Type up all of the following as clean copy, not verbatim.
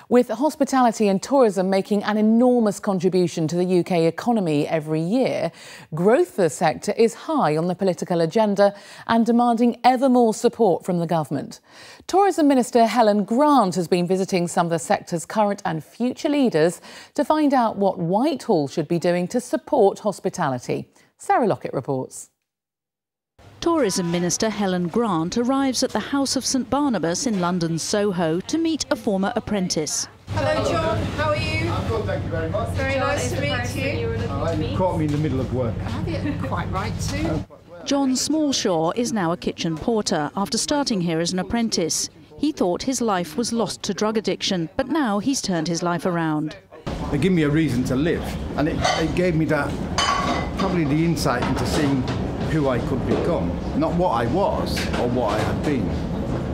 With hospitality and tourism making an enormous contribution to the UK economy every year, growth for the sector is high on the political agenda and demanding ever more support from the government. Tourism Minister Helen Grant has been visiting some of the sector's current and future leaders to find out what Whitehall should be doing to support hospitality. Sarah Lockett reports. Tourism Minister Helen Grant arrives at the House of St Barnabas in London's Soho to meet a former apprentice. Hello John, how are you? I'm good, thank you very much. Very nice to meet you. You caught me in the middle of work. Have you? Quite right too. John Smallshaw is now a kitchen porter after starting here as an apprentice. He thought his life was lost to drug addiction, but now he's turned his life around. They give me a reason to live, and it gave me that, probably the insight into seeing who I could become, not what I was or what I had been.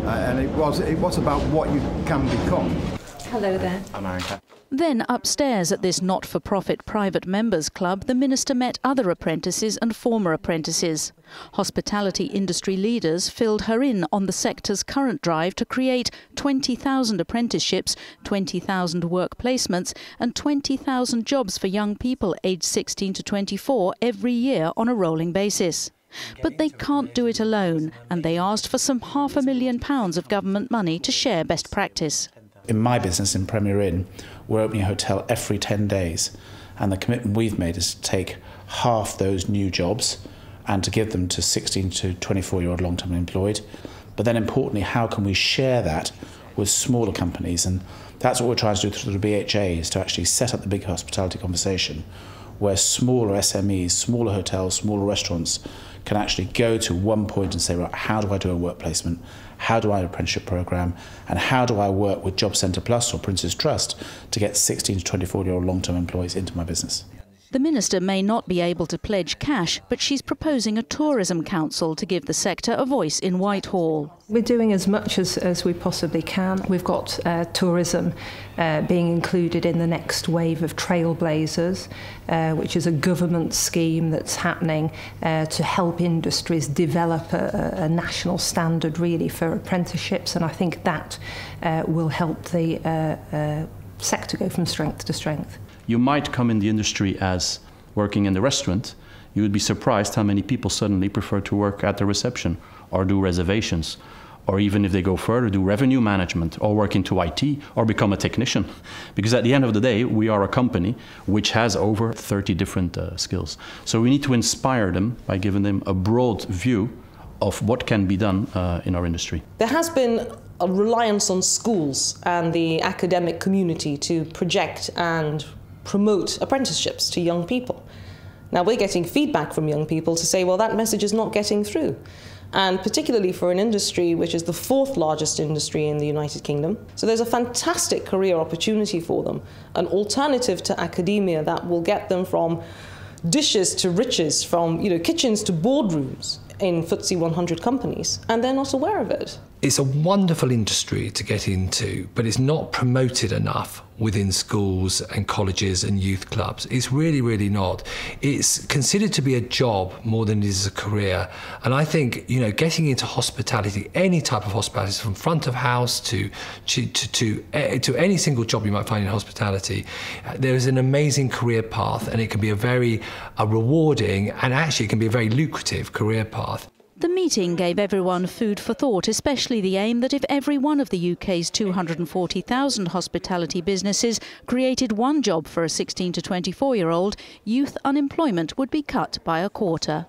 And it was about what you can become. Hello there. I'm Aaron. Then upstairs at this not-for-profit private members club, the minister met other apprentices and former apprentices. Hospitality industry leaders filled her in on the sector's current drive to create 20,000 apprenticeships, 20,000 work placements and 20,000 jobs for young people aged 16 to 24 every year on a rolling basis. But they can't do it alone, and they asked for some £500,000 of government money to share best practice. In my business in Premier Inn, we're opening a hotel every 10 days, and the commitment we've made is to take half those new jobs and to give them to 16 to 24-year-old long-term employed. But then importantly, how can we share that with smaller companies? And that's what we're trying to do through the BHA, is to actually set up the big hospitality conversation where smaller SMEs, smaller hotels, smaller restaurants can actually go to one point and say, right, how do I do a work placement? How do I do an apprenticeship programme? And how do I work with Job Centre Plus or Prince's Trust to get 16 to 24-year-old long-term employees into my business? The minister may not be able to pledge cash, but she's proposing a tourism council to give the sector a voice in Whitehall. We're doing as much as we possibly can. We've got tourism being included in the next wave of Trailblazers, which is a government scheme that's happening to help industries develop a national standard really for apprenticeships, and I think that will help the sector go from strength to strength. You might come in the industry as working in the restaurant. You would be surprised how many people suddenly prefer to work at the reception or do reservations, or even if they go further, do revenue management or work into IT or become a technician. Because at the end of the day, we are a company which has over 30 different skills. So we need to inspire them by giving them a broad view of what can be done in our industry. There has been a reliance on schools and the academic community to project and promote apprenticeships to young people. Now we're getting feedback from young people to say, well, that message is not getting through. And particularly for an industry which is the 4th largest industry in the United Kingdom. So there's a fantastic career opportunity for them, an alternative to academia that will get them from dishes to riches, from kitchens to boardrooms in FTSE 100 companies, and they're not aware of it. It's a wonderful industry to get into, but it's not promoted enough within schools and colleges and youth clubs. It's really, really not. It's considered to be a job more than it is a career. And I think, getting into hospitality, any type of hospitality, from front of house to any single job you might find in hospitality, there is an amazing career path, and it can be a very rewarding, and actually it can be a very lucrative career path. The meeting gave everyone food for thought, especially the aim that if every one of the UK's 240,000 hospitality businesses created one job for a 16 to 24-year-old, youth unemployment would be cut by a quarter.